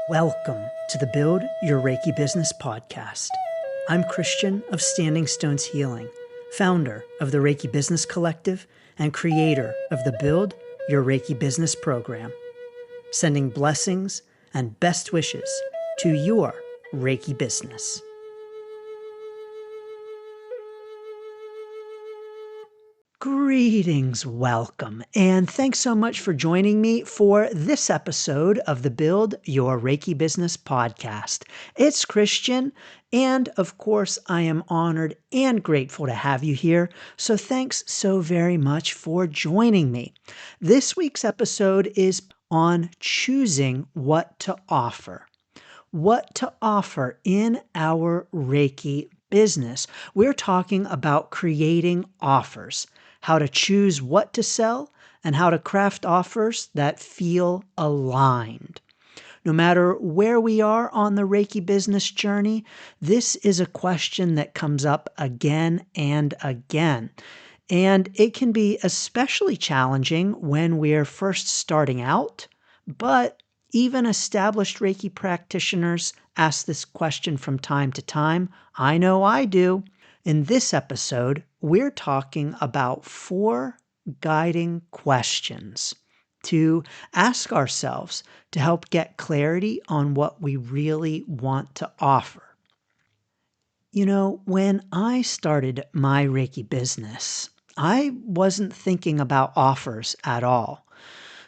Welcome to the Build Your Reiki Business podcast. I'm Christian of Standing Stones Healing, founder of the Reiki Business Collective and creator of the Build Your Reiki Business program, sending blessings and best wishes to your Reiki business. Greetings, welcome, and thanks so much for joining me for this episode of the Build Your Reiki Business podcast. It's Christian, and of course, I am honored and grateful to have you here, so thanks so very much for joining me. This week's episode is on choosing what to offer. What to offer in our Reiki business. We're talking about creating offers, how to choose what to sell, and how to craft offers that feel aligned. No matter where we are on the Reiki business journey, this is a question that comes up again and again. And it can be especially challenging when we're first starting out, but even established Reiki practitioners ask this question from time to time. I know I do. In this episode, we're talking about 4 guiding questions to ask ourselves to help get clarity on what we really want to offer. You know, when I started my Reiki business, I wasn't thinking about offers at all.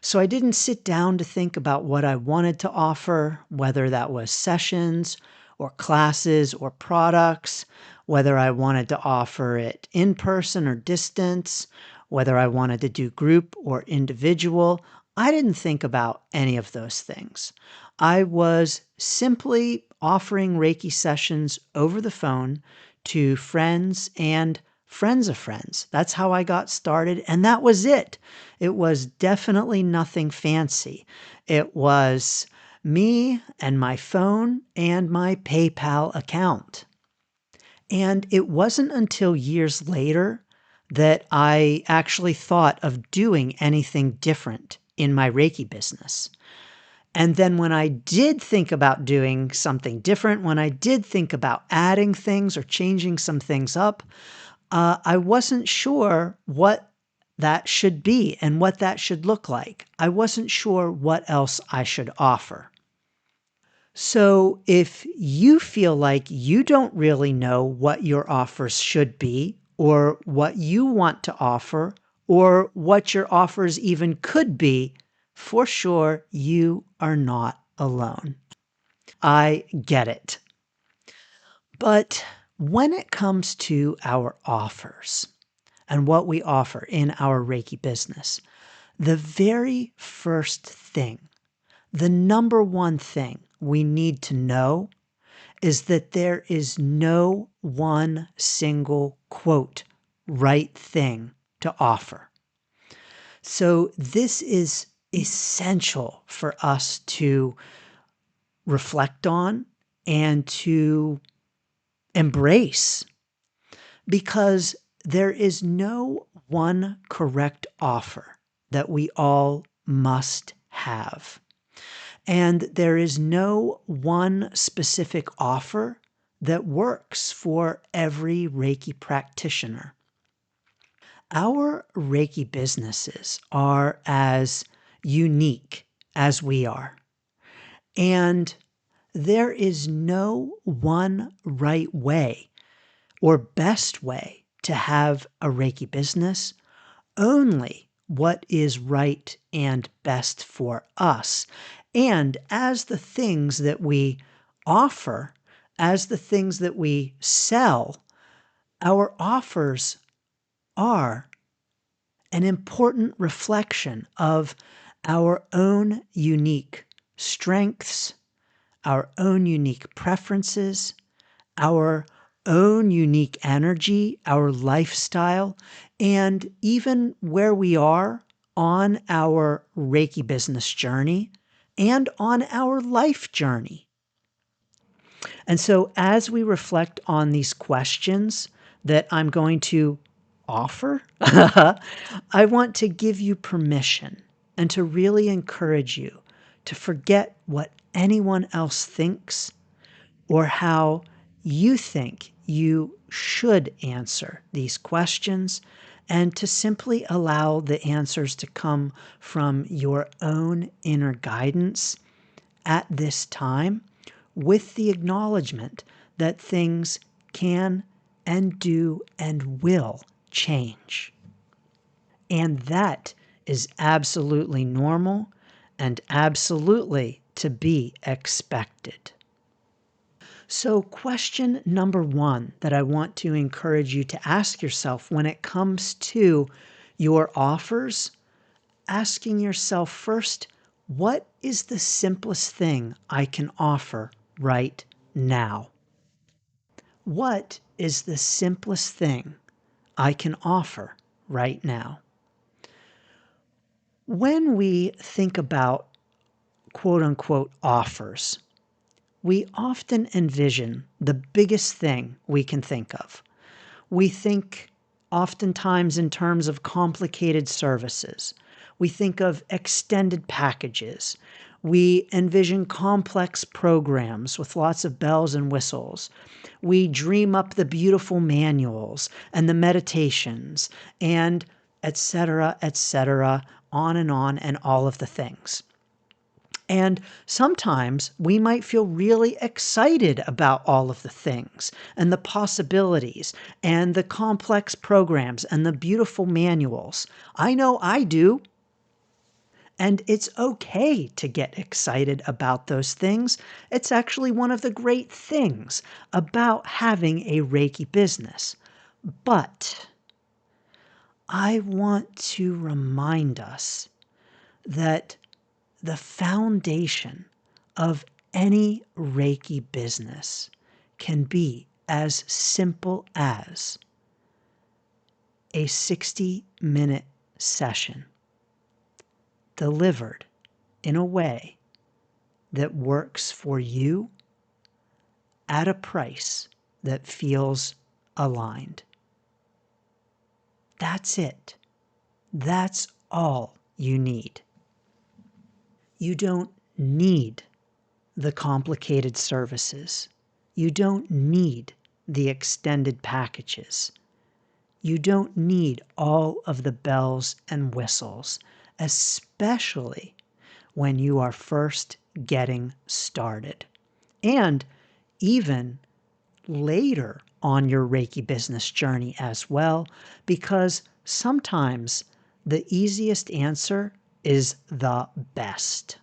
So I didn't sit down to think about what I wanted to offer, whether that was sessions or classes or products, whether I wanted to offer it in person or distance, whether I wanted to do group or individual. I didn't think about any of those things. I was simply offering Reiki sessions over the phone to friends and friends of friends. That's how I got started, and that was it. It was definitely nothing fancy. It was me and my phone and my PayPal account. And it wasn't until years later that I actually thought of doing anything different in my Reiki business. And then when I did think about doing something different, when I did think about adding things or changing some things up, I wasn't sure what that should be and what that should look like. I wasn't sure what else I should offer. So if you feel like you don't really know what your offers should be, or what you want to offer, or what your offers even could be, for sure you are not alone. I get it. But when it comes to our offers and what we offer in our Reiki business, the very first thing, the number one thing we need to know is that there is no one single quote right thing to offer. So this is essential for us to reflect on and to embrace, because there is no one correct offer that we all must have. And there is no one specific offer that works for every Reiki practitioner. Our Reiki businesses are as unique as we are. And there is no one right way or best way to have a Reiki business, only what is right and best for us. And as the things that we offer, as the things that we sell, our offers are an important reflection of our own unique strengths, our own unique preferences, our own unique energy, our lifestyle, and even where we are on our Reiki business journey and on our life journey. And so as we reflect on these questions that I'm going to offer, I want to give you permission and to really encourage you to forget what anyone else thinks or how you think you should answer these questions, and to simply allow the answers to come from your own inner guidance at this time, with the acknowledgement that things can and do and will change. And that is absolutely normal and absolutely to be expected. So, question number one that I want to encourage you to ask yourself when it comes to your offers, asking yourself first, what is the simplest thing I can offer right now? What is the simplest thing I can offer right now? When we think about quote unquote offers, we often envision the biggest thing we can think of. We think oftentimes in terms of complicated services. We think of extended packages. We envision complex programs with lots of bells and whistles. We dream up the beautiful manuals and the meditations and etc., on and all of the things. And sometimes we might feel really excited about all of the things and the possibilities and the complex programs and the beautiful manuals. I know I do. And it's okay to get excited about those things. It's actually one of the great things about having a Reiki business. But I want to remind us that the foundation of any Reiki business can be as simple as a 60-minute session delivered in a way that works for you at a price that feels aligned. That's it. That's all you need. You don't need the complicated services. You don't need the extended packages. You don't need all of the bells and whistles, especially when you are first getting started. And even later on your Reiki business journey as well, because sometimes the easiest answer is the best.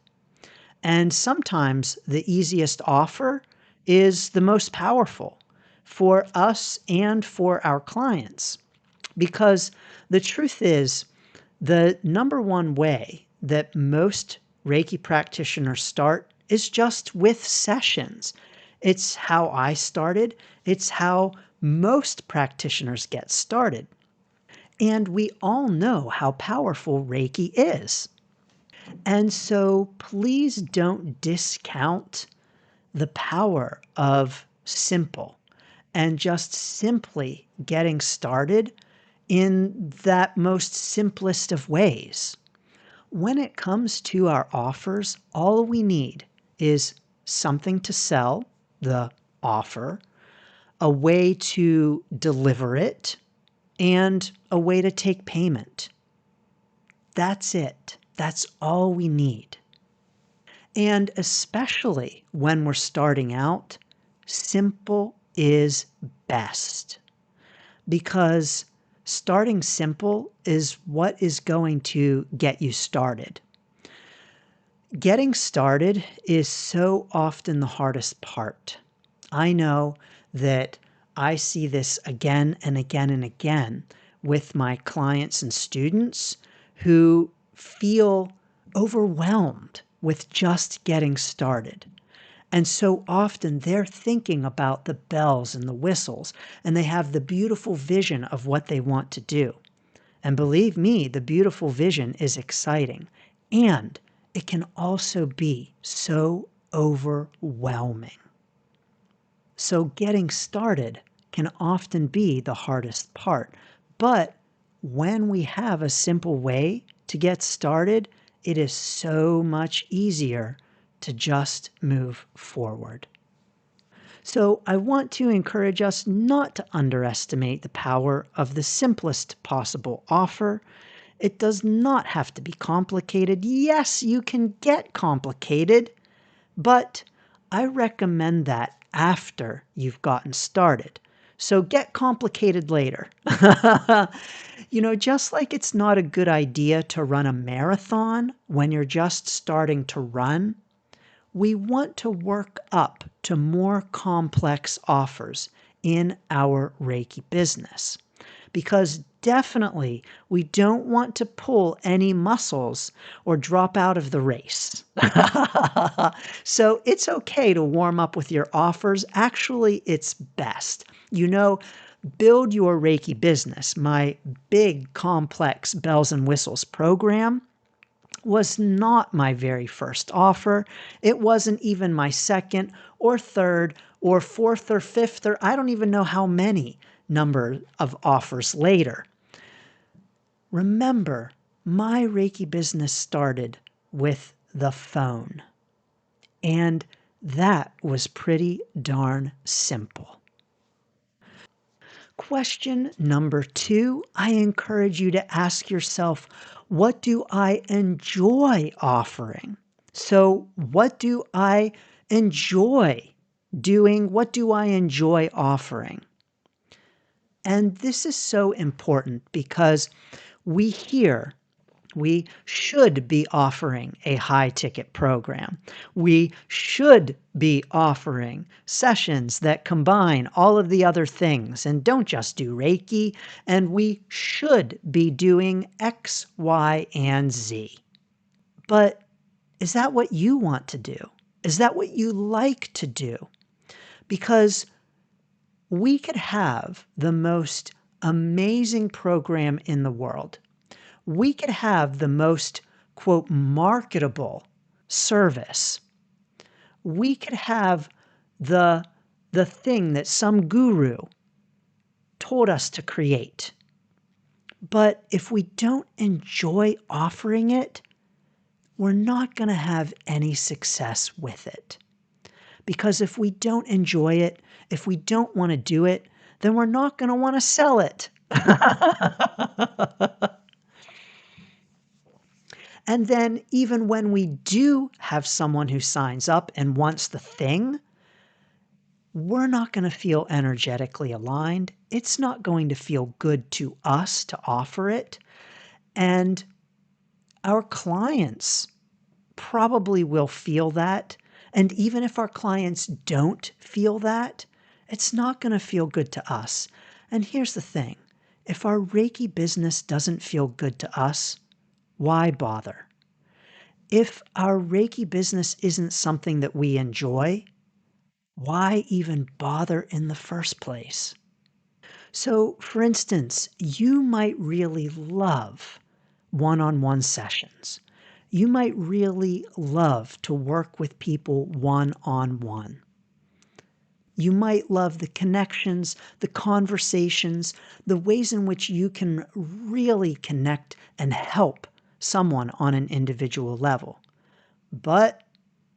And sometimes the easiest offer is the most powerful for us and for our clients. Because the truth is, the number one way that most Reiki practitioners start is just with sessions. It's how I started. It's how most practitioners get started. And we all know how powerful Reiki is. And so please don't discount the power of simple and just simply getting started in that most simplest of ways. When it comes to our offers, all we need is something to sell, the offer, a way to deliver it, and a way to take payment. That's it. That's all we need. And especially when we're starting out, simple is best. Because starting simple is what is going to get you started. Getting started is so often the hardest part. I know that I see this again and again and again with my clients and students who feel overwhelmed with just getting started. And so often they're thinking about the bells and the whistles, and they have the beautiful vision of what they want to do. And believe me, the beautiful vision is exciting. And it can also be so overwhelming. So getting started can often be the hardest part. But when we have a simple way to get started, it is so much easier to just move forward. So I want to encourage us not to underestimate the power of the simplest possible offer. It does not have to be complicated. Yes, you can get complicated, but I recommend that after you've gotten started. So get complicated later. Just like it's not a good idea to run a marathon when you're just starting to run, we want to work up to more complex offers in our Reiki business. Because definitely we don't want to pull any muscles or drop out of the race. So it's okay to warm up with your offers. Actually, it's best. Build Your Reiki Business, my big complex bells and whistles program, was not my very first offer. It wasn't even my second or third or fourth or fifth, or I don't even know how many number of offers later. Remember, my Reiki business started with the phone, and that was pretty darn simple. Question number 2, I encourage you to ask yourself, what do I enjoy offering? So, what do I enjoy doing? What do I enjoy offering? And this is so important because we hear we should be offering a high ticket program. We should be offering sessions that combine all of the other things and don't just do Reiki. And we should be doing X, Y, and Z. But is that what you want to do? Is that what you like to do? Because we could have the most amazing program in the world. We could have the most, quote, marketable service. We could have the thing that some guru told us to create. But if we don't enjoy offering it, we're not going to have any success with it. Because if we don't enjoy it, if we don't want to do it, then we're not going to want to sell it. And then even when we do have someone who signs up and wants the thing, we're not going to feel energetically aligned. It's not going to feel good to us to offer it. And our clients probably will feel that. And even if our clients don't feel that, it's not going to feel good to us. And here's the thing. If our Reiki business doesn't feel good to us, why bother? If our Reiki business isn't something that we enjoy, why even bother in the first place? So, for instance, you might really love one-on-one sessions. You might really love to work with people one-on-one. You might love the connections, the conversations, the ways in which you can really connect and help someone on an individual level. But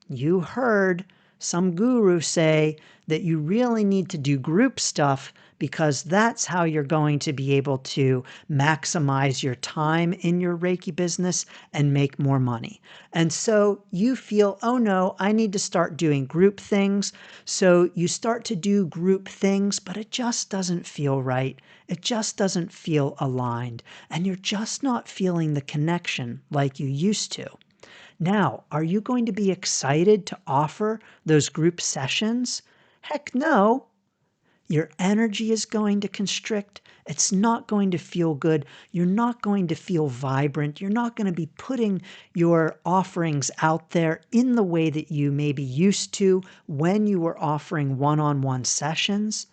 you heard some guru say that you really need to do group stuff because that's how you're going to be able to maximize your time in your Reiki business and make more money. And so you feel, oh no, I need to start doing group things. So you start to do group things, but it just doesn't feel right. It just doesn't feel aligned. And you're just not feeling the connection like you used to. Now, are you going to be excited to offer those group sessions? Heck no. Your energy is going to constrict. It's not going to feel good. You're not going to feel vibrant. You're not going to be putting your offerings out there in the way that you maybe used to when you were offering one-on-one sessions.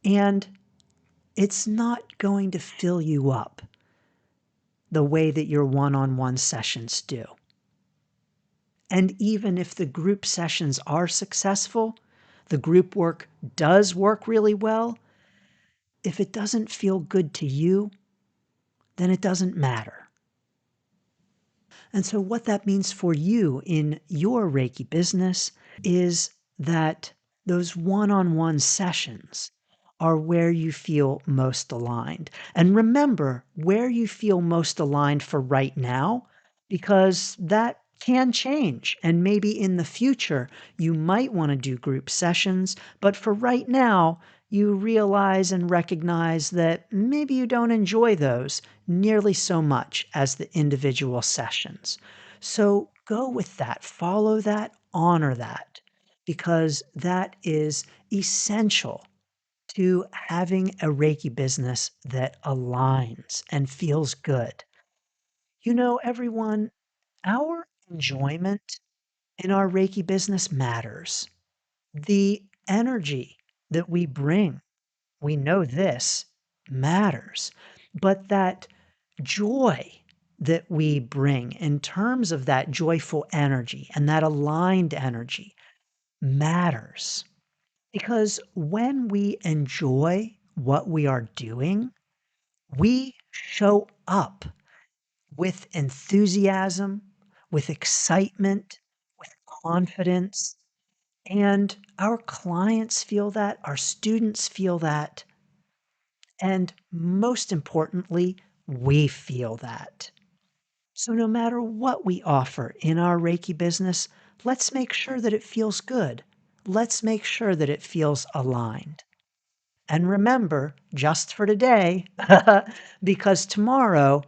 And it's not going to fill you up the way that your one-on-one sessions do. And even if the group sessions are successful, the group work does work really well, if it doesn't feel good to you, then it doesn't matter. And so, what that means for you in your Reiki business is that those one on one sessions are where you feel most aligned. And remember where you feel most aligned for right now, because that can change. And maybe in the future, you might want to do group sessions. But for right now, you realize and recognize that maybe you don't enjoy those nearly so much as the individual sessions. So go with that, follow that, honor that, because that is essential to having a Reiki business that aligns and feels good. Everyone, our enjoyment in our Reiki business matters. The energy that we bring, we know this matters, but that joy that we bring in terms of that joyful energy and that aligned energy matters. Because when we enjoy what we are doing, we show up with enthusiasm, with excitement, with confidence, and our clients feel that, our students feel that, and most importantly, we feel that. So, no matter what we offer in our Reiki business, let's make sure that it feels good. Let's make sure that it feels aligned. And remember, just for today, because tomorrow,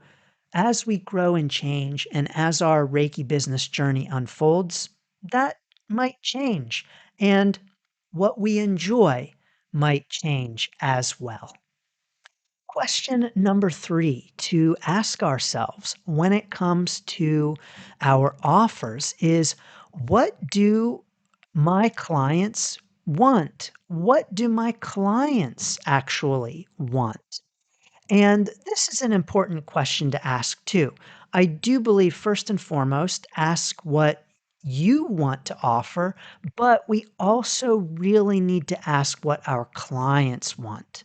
as we grow and change, and as our Reiki business journey unfolds, that might change. And what we enjoy might change as well. Question number 3 to ask ourselves when it comes to our offers is, what do my clients want? What do my clients actually want? And this is an important question to ask too. I do believe, first and foremost, ask what you want to offer, but we also really need to ask what our clients want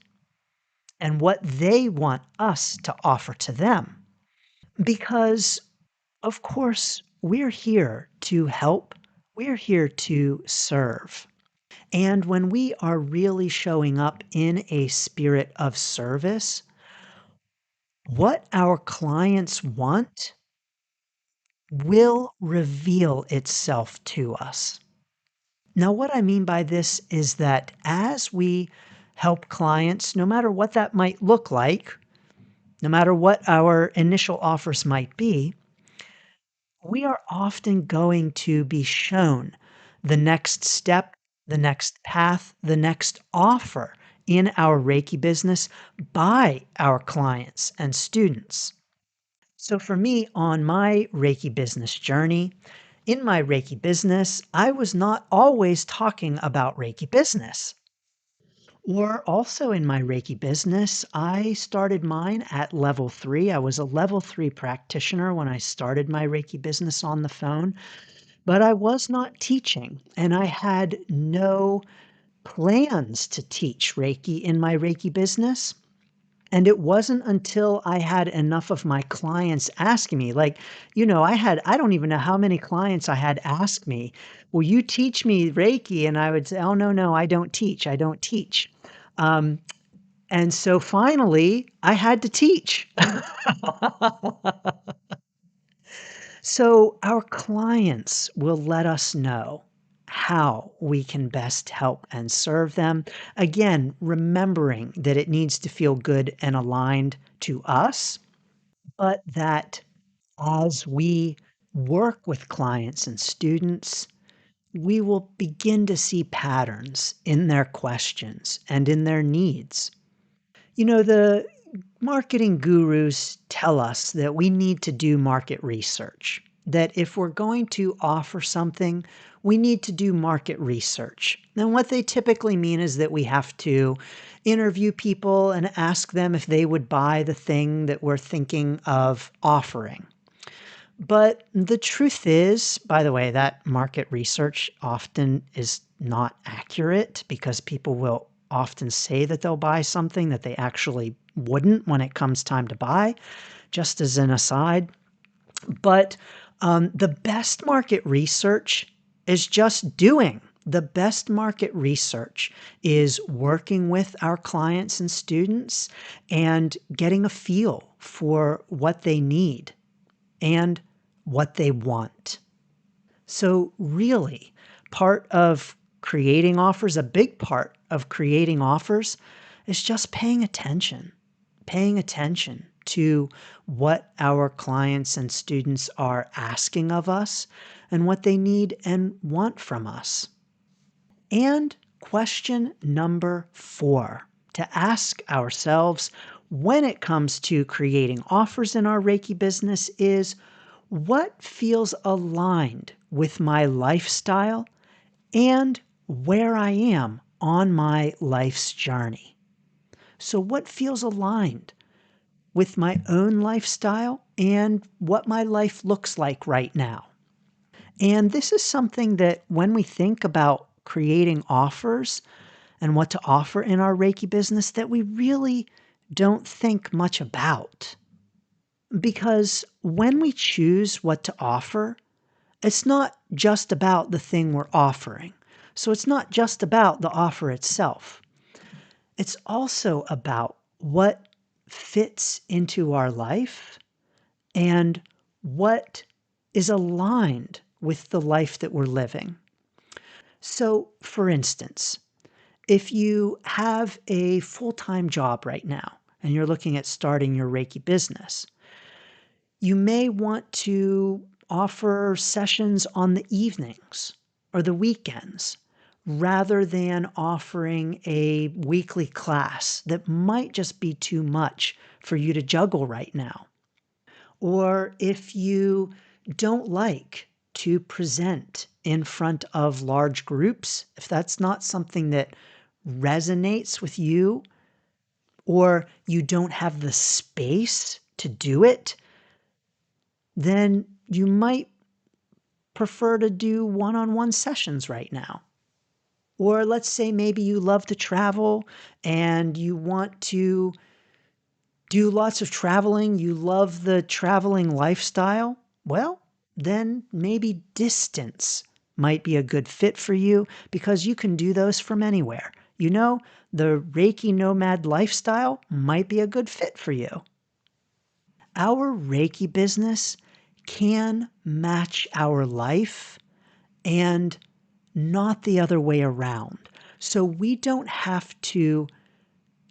and what they want us to offer to them. Because, of course, we're here to help, we're here to serve. And when we are really showing up in a spirit of service, what our clients want will reveal itself to us. Now, what I mean by this is that as we help clients, no matter what that might look like, no matter what our initial offers might be, we are often going to be shown the next step, the next path, the next offer in our Reiki business by our clients and students. So, for me, on my Reiki business journey, in my Reiki business, I was not always talking about Reiki business. Or also in my Reiki business, I started mine at level 3. I was a level 3 practitioner when I started my Reiki business on the phone, but I was not teaching and I had no plans to teach Reiki in my Reiki business. And it wasn't until I had enough of my clients asking me, like, I don't even know how many clients I had ask me, will you teach me Reiki? And I would say, oh, no, no, I don't teach. I don't teach. Um, and so finally, I had to teach. So our clients will let us know how we can best help and serve them. Again, remembering that it needs to feel good and aligned to us, but that as we work with clients and students, we will begin to see patterns in their questions and in their needs. The marketing gurus tell us that we need to do market research, that if we're going to offer something, we need to do market research. And what they typically mean is that we have to interview people and ask them if they would buy the thing that we're thinking of offering. But the truth is, by the way, that market research often is not accurate because people will often say that they'll buy something that they actually wouldn't when it comes time to buy, just as an aside. But The best market research is just doing. The best market research is working with our clients and students and getting a feel for what they need and what they want. So, really, part of creating offers, a big part of creating offers, is just paying attention to what our clients and students are asking of us and what they need and want from us. And question number 4 to ask ourselves when it comes to creating offers in our Reiki business is what feels aligned with my lifestyle and where I am on my life's journey. So, what feels aligned with my own lifestyle and what my life looks like right now? And this is something that when we think about creating offers and what to offer in our Reiki business, that we really don't think much about. Because when we choose what to offer, it's not just about the thing we're offering. So it's not just about the offer itself. It's also about what fits into our life and what is aligned with the life that we're living. So, for instance, if you have a full time job right now and you're looking at starting your Reiki business, you may want to offer sessions on the evenings or the weekends rather than offering a weekly class that might just be too much for you to juggle right now. Or if you don't like to present in front of large groups, if that's not something that resonates with you, or you don't have the space to do it, then you might prefer to do one on one sessions right now. Or let's say maybe you love to travel and you want to do lots of traveling, you love the traveling lifestyle. Well, then maybe distance might be a good fit for you because you can do those from anywhere. You know, the Reiki nomad lifestyle might be a good fit for you. Our Reiki business can match our life and not the other way around. So we don't have to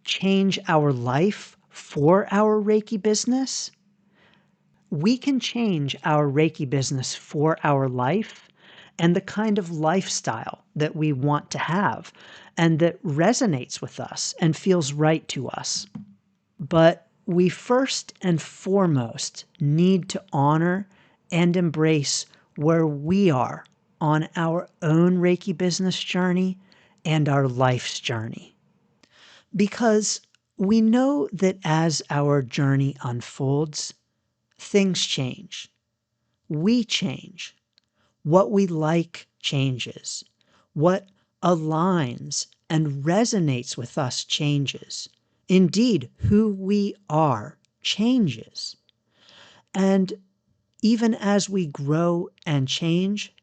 change our life for our Reiki business. We can change our Reiki business for our life and the kind of lifestyle that we want to have and that resonates with us and feels right to us. But we first and foremost need to honor and embrace where we are on our own Reiki business journey and our life's journey. Because we know that as our journey unfolds, things change. We change. What we like changes. What aligns and resonates with us changes. Indeed, who we are changes. And even as we grow and change,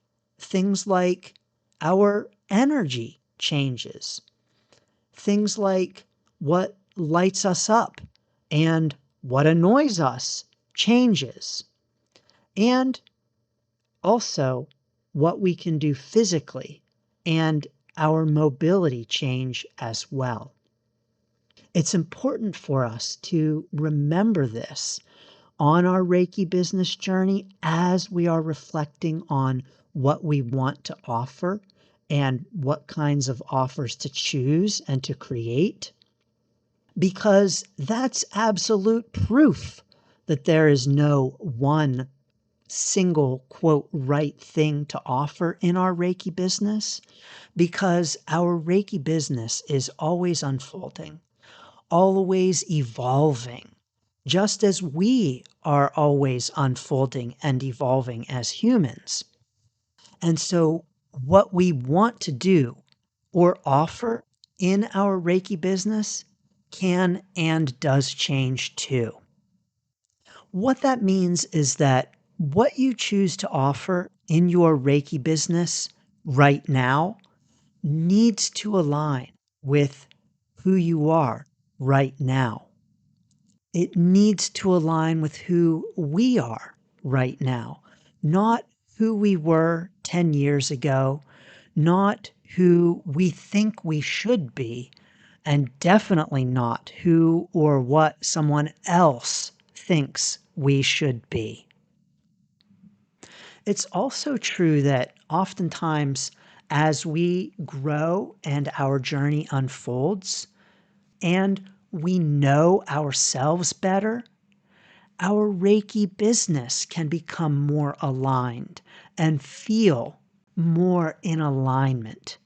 things like our energy changes. Things like what lights us up and what annoys us changes. And also what we can do physically and our mobility change as well. It's important for us to remember this on our Reiki business journey as we are reflecting on what we want to offer and what kinds of offers to choose and to create, because that's absolute proof that there is no one single, quote, right thing to offer in our Reiki business, because our Reiki business is always unfolding, always evolving, just as we are always unfolding and evolving as humans. And so, what we want to do or offer in our Reiki business can and does change too. What that means is that What you choose to offer in your Reiki business right now needs to align with who you are right now. It needs to align with who we are right now, not who we were 10 years ago, not who we think we should be, and definitely not who or what someone else thinks we should be. It's also true that oftentimes, as we grow and our journey unfolds, and we know ourselves better, our Reiki business can become more aligned and feel more in alignment.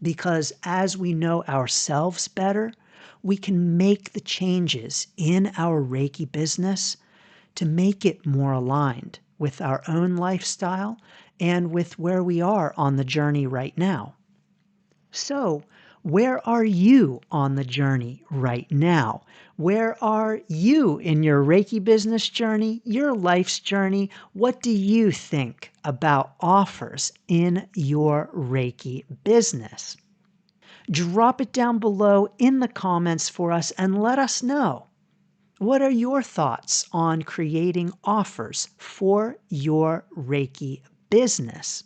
Because as we know ourselves better, we can make the changes in our Reiki business to make it more aligned with our own lifestyle and with where we are on the journey right now. So, where are you on the journey right now? Where are you in your Reiki business journey, your life's journey? What do you think about offers in your Reiki business? Drop it down below in the comments for us and let us know. What are your thoughts on creating offers for your Reiki business?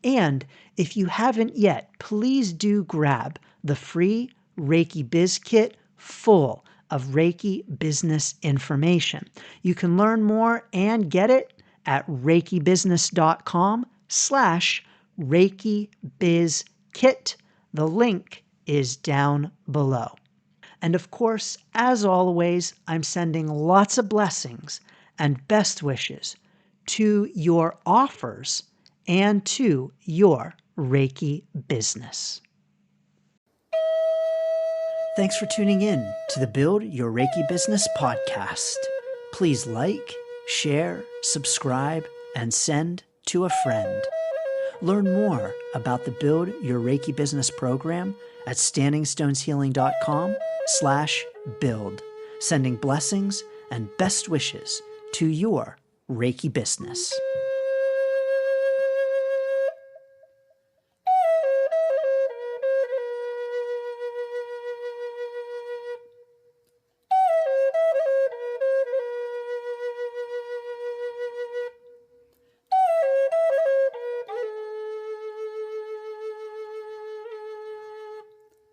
And if you haven't yet, please do grab the free Reiki Biz Kit full of Reiki business information. You can learn more and get it at reikibusiness.com/Reiki Biz Kit. The link is down below. And of course, as always, I'm sending lots of blessings and best wishes to your offers and to your Reiki business. Thanks for tuning in to the Build Your Reiki Business podcast. Please like, share, subscribe, and send to a friend. Learn more about the Build Your Reiki Business program at standingstoneshealing.com/build. Sending blessings and best wishes to your Reiki business.